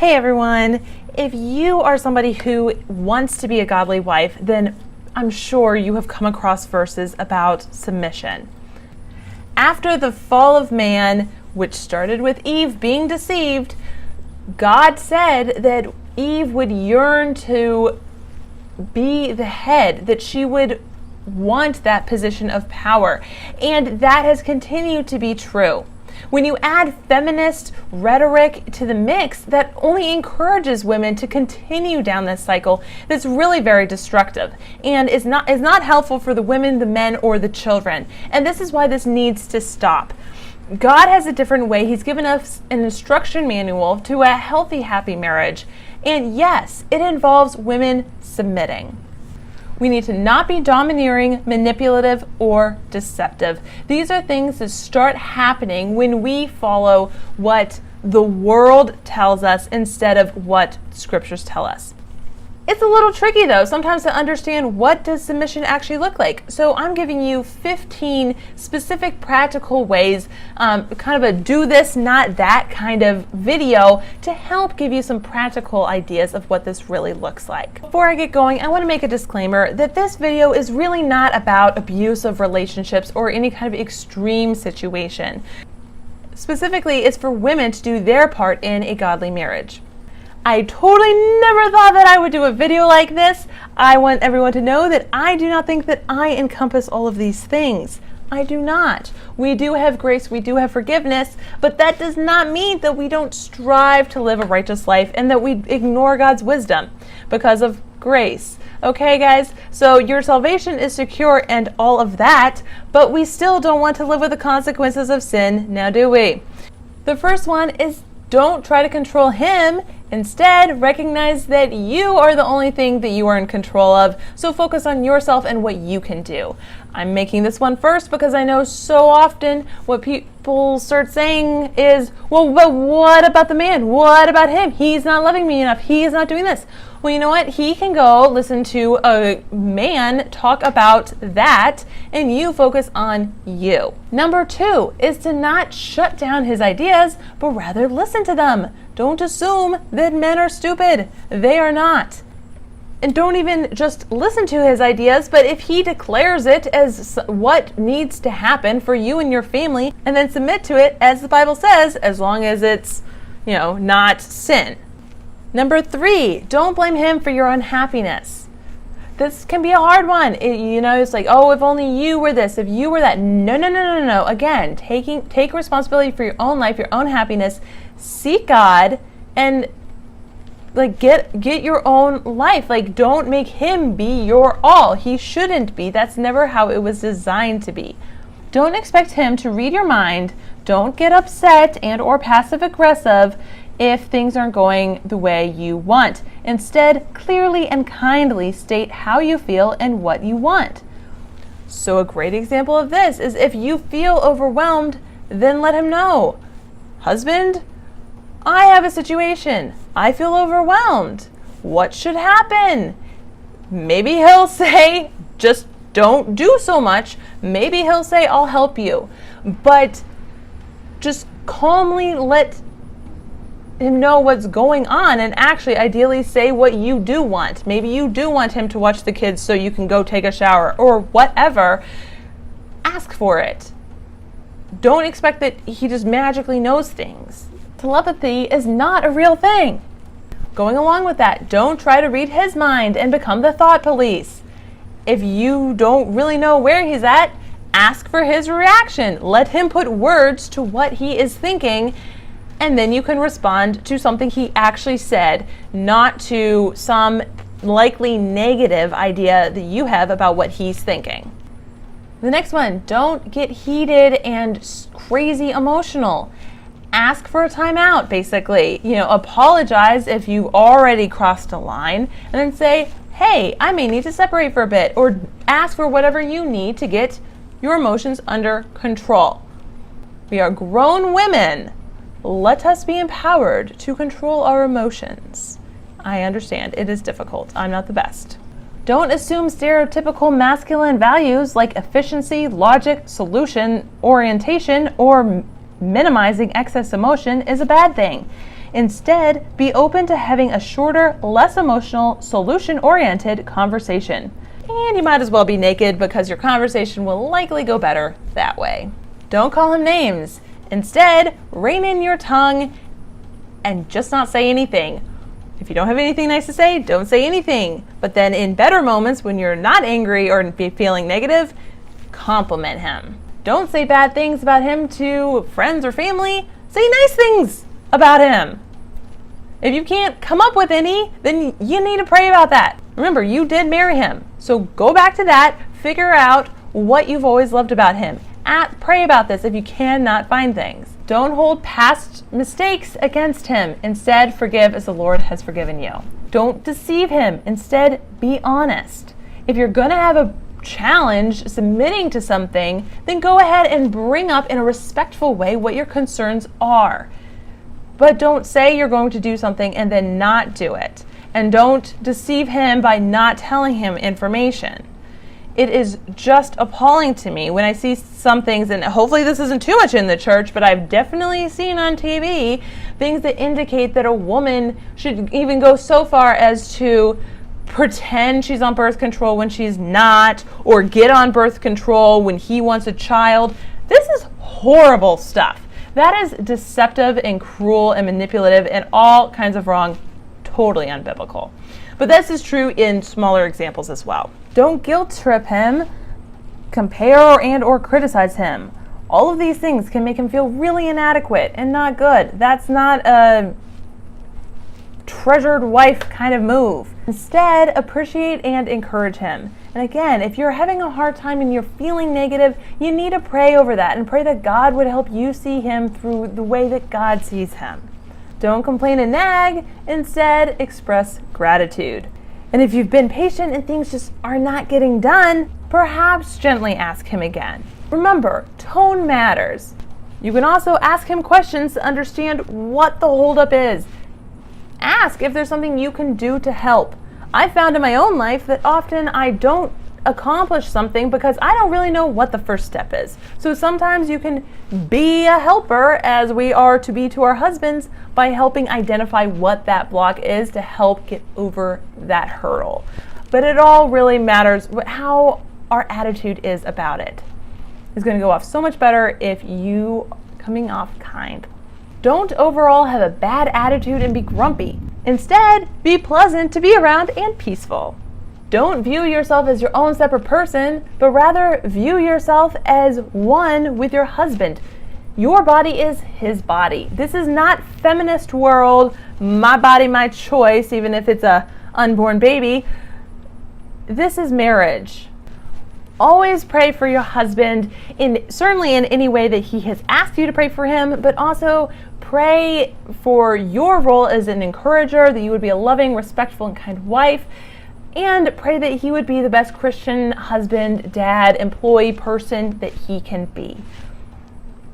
Hey everyone, if you are somebody who wants to be a godly wife, then I'm sure you have come across verses about submission. After the fall of man, which started with Eve being deceived, God said that Eve would yearn to be the head, that she would want that position of power, and that has continued to be true. When you add feminist rhetoric to the mix, that only encourages women to continue down this cycle that's really very destructive and is not helpful for the women, the men, or the children. And this is why this needs to stop. God has a different way. He's given us an instruction manual to a healthy, happy marriage. And yes, it involves women submitting. We need to not be domineering, manipulative, or deceptive. These are things that start happening when we follow what the world tells us instead of what scriptures tell us. It's a little tricky though sometimes to understand what does submission actually look like. So I'm giving you 15 specific practical ways, kind of a do this, not that kind of video to help give you some practical ideas of what this really looks like. Before I get going, I want to make a disclaimer that this video is really not about abusive relationships or any kind of extreme situation. Specifically, it's for women to do their part in a godly marriage. I totally never thought that I would do a video like this. I want everyone to know that I do not think that I encompass all of these things. I do not. We do have grace, we do have forgiveness, but that does not mean that we don't strive to live a righteous life and that we ignore God's wisdom because of grace. Okay, guys? So your salvation is secure and all of that, but we still don't want to live with the consequences of sin, now do we? The first one is don't try to control him. Instead, recognize that you are the only thing that you are in control of, so focus on yourself and what you can do. I'm making this one first because I know so often what people start saying is, well, but what about the man? What about him? He's not loving me enough. He's not doing this. Well, you know what? He can go listen to a man talk about that, and you focus on you. Number 2 is to not shut down his ideas, but rather listen to them. Don't assume that men are stupid. They are not. And don't even just listen to his ideas, but if he declares it as what needs to happen for you and your family, and then submit to it as the Bible says, as long as it's, not sin. Number 3, don't blame him for your unhappiness. This can be a hard one. It's like, oh, if only you were this, if you were that. No. Again, take responsibility for your own life, your own happiness. Seek God and get your own life. Don't make him be your all. He shouldn't be. That's never how it was designed to be. Don't expect him to read your mind. Don't get upset and or passive aggressive if things aren't going the way you want. Instead, clearly and kindly state how you feel and what you want. So a great example of this is if you feel overwhelmed, then let him know. Husband, I have a situation. I feel overwhelmed. What should happen? Maybe he'll say, just don't do so much. Maybe he'll say, I'll help you. But just calmly let him know what's going on and actually ideally say what you do want. Maybe you do want him to watch the kids so you can go take a shower or whatever. Ask for it. Don't expect that he just magically knows things. Telepathy is not a real thing. Going along with that, don't try to read his mind and become the thought police. If you don't really know where he's at, ask for his reaction. Let him put words to what he is thinking, and then you can respond to something he actually said, not to some likely negative idea that you have about what he's thinking. The next one, don't get heated and crazy emotional. Ask for a timeout, basically. Apologize if you already crossed a line, and then say, hey, I may need to separate for a bit, or ask for whatever you need to get your emotions under control. We are grown women. Let us be empowered to control our emotions. I understand, it is difficult. I'm not the best. Don't assume stereotypical masculine values like efficiency, logic, solution, orientation, or minimizing excess emotion is a bad thing. Instead, be open to having a shorter, less emotional, solution-oriented conversation. And you might as well be naked because your conversation will likely go better that way. Don't call him names. Instead, rein in your tongue and just not say anything. If you don't have anything nice to say, don't say anything. But then in better moments when you're not angry or feeling negative, compliment him. Don't say bad things about him to friends or family. Say nice things about him. If you can't come up with any, then you need to pray about that. Remember, you did marry him. So go back to that, figure out what you've always loved about him. Pray about this if you cannot find things. Don't hold past mistakes against him. Instead, forgive as the Lord has forgiven you. Don't deceive him. Instead, be honest. If you're going to have a challenge submitting to something, then go ahead and bring up in a respectful way what your concerns are. But don't say you're going to do something and then not do it. And don't deceive him by not telling him information. It is just appalling to me when I see some things, and hopefully this isn't too much in the church, but I've definitely seen on TV things that indicate that a woman should even go so far as to pretend she's on birth control when she's not, or get on birth control when he wants a child. This is horrible stuff. That is deceptive and cruel and manipulative and all kinds of wrong, totally unbiblical. But this is true in smaller examples as well. Don't guilt trip him, compare and or criticize him. All of these things can make him feel really inadequate and not good. That's not a treasured wife kind of move. Instead, appreciate and encourage him. And again, if you're having a hard time and you're feeling negative, you need to pray over that and pray that God would help you see him through the way that God sees him. Don't complain and nag. Instead, express gratitude. And if you've been patient and things just are not getting done, perhaps gently ask him again. Remember, tone matters. You can also ask him questions to understand what the holdup is. Ask if there's something you can do to help. I found in my own life that often I don't accomplish something because I don't really know what the first step is. So sometimes you can be a helper, as we are to be to our husbands, by helping identify what that block is to help get over that hurdle. But it all really matters how our attitude is about it. It's going to go off so much better if you coming off kind. Don't overall have a bad attitude and be grumpy. Instead, be pleasant to be around and peaceful. Don't view yourself as your own separate person, but rather view yourself as one with your husband. Your body is his body. This is not feminist world, my body, my choice, even if it's a unborn baby. This is marriage. Always pray for your husband, certainly in any way that he has asked you to pray for him, but also pray for your role as an encourager, that you would be a loving, respectful, and kind wife, and pray that he would be the best Christian husband, dad, employee, person that he can be.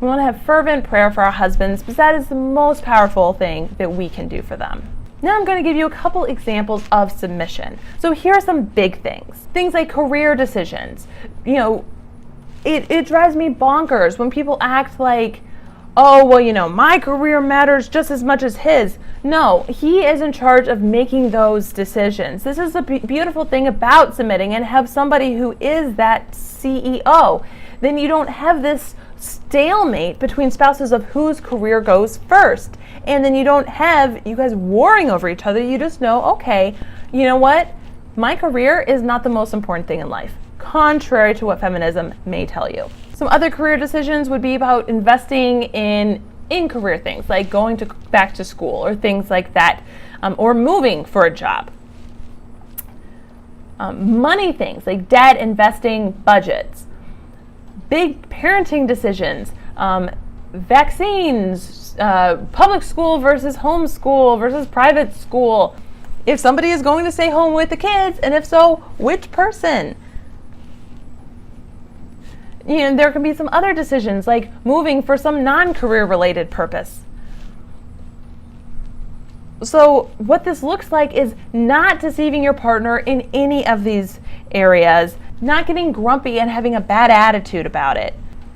We want to have fervent prayer for our husbands because that is the most powerful thing that we can do for them. Now I'm going to give you a couple examples of submission. So here are some big things. Things like career decisions. It drives me bonkers when people act like, oh, well, my career matters just as much as his. No, he is in charge of making those decisions. This is the beautiful thing about submitting, and have somebody who is that CEO. Then you don't have this stalemate between spouses of whose career goes first. And then you don't have you guys warring over each other. You just know, okay, you know what? My career is not the most important thing in life, contrary to what feminism may tell you. Some other career decisions would be about investing in career things, like going back to school or things like that, or moving for a job. Money things like debt, investing, budgets. Big parenting decisions, vaccines, public school versus homeschool versus private school. If somebody is going to stay home with the kids, and if so, which person? There can be some other decisions like moving for some non-career related purpose. So what this looks like is not deceiving your partner in any of these areas, not getting grumpy and having a bad attitude about it.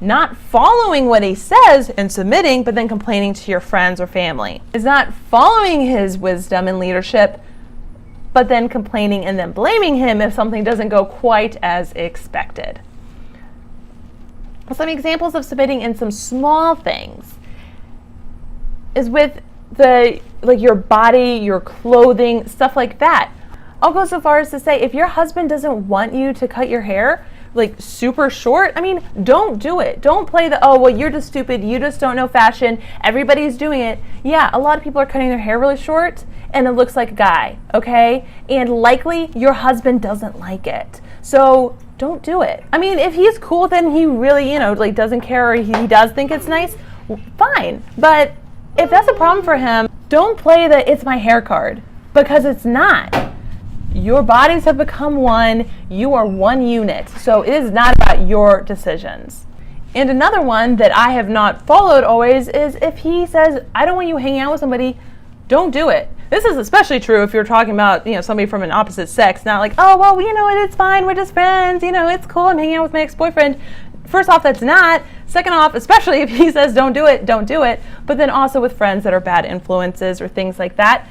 not following what he says and submitting, but then complaining to your friends or family. Is not following his wisdom and leadership, but then complaining and then blaming him if something doesn't go quite as expected. Some examples of submitting in some small things is with your body, your clothing, stuff like that. I'll go so far as to say, if your husband doesn't want you to cut your hair super short, don't do it. Don't play you're just stupid, you just don't know fashion, everybody's doing it. Yeah, a lot of people are cutting their hair really short and it looks like a guy, okay? And likely your husband doesn't like it. So don't do it. If he's cool, then he really, doesn't care, or he does think it's nice, fine. But if that's a problem for him, don't play the it's my hair card, because it's not. Your bodies have become one. You are one unit. So it is not about your decisions. And another one that I have not followed always is if he says, I don't want you hanging out with somebody, don't do it. This is especially true if you're talking about, somebody from an opposite sex, not it's fine, we're just friends, it's cool, I'm hanging out with my ex-boyfriend. First off, that's not. Second off, especially if he says don't do it, don't do it. But then also with friends that are bad influences or things like that,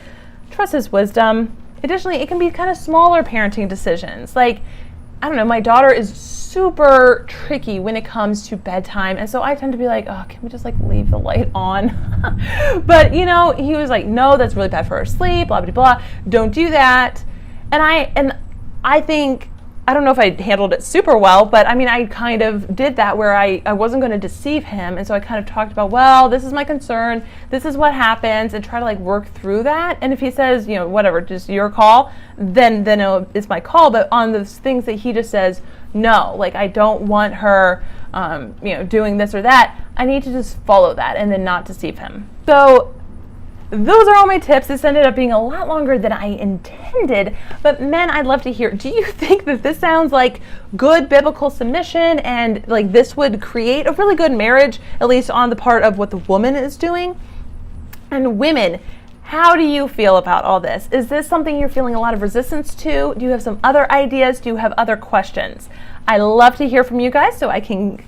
trust his wisdom. Additionally, it can be kind of smaller parenting decisions. My daughter is super tricky when it comes to bedtime. And so I tend to be like, can we just leave the light on? But, he was like, no, that's really bad for her sleep, blah, blah, blah. Don't do that. And I think, I don't know if I handled it super well, but I kind of did that where I wasn't going to deceive him. And so I kind of talked about, well, this is my concern. This is what happens, and try to work through that. And if he says, whatever, just your call, then it's my call. But on those things that he just says, no, I don't want her, doing this or that, I need to just follow that and then not deceive him. So those are all my tips. This ended up being a lot longer than I intended, but men, I'd love to hear, do you think that this sounds like good biblical submission and this would create a really good marriage, at least on the part of what the woman is doing? And women, how do you feel about all this? Is this something you're feeling a lot of resistance to? Do you have some other ideas? Do you have other questions? I love to hear from you guys so I can,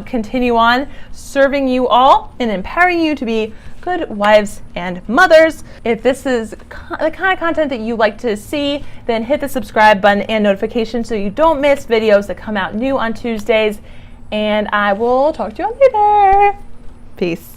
continue on serving you all and empowering you to be good wives and mothers. If this is the kind of content that you like to see, then hit the subscribe button and notification so you don't miss videos that come out new on Tuesdays. And I will talk to you all later. Peace.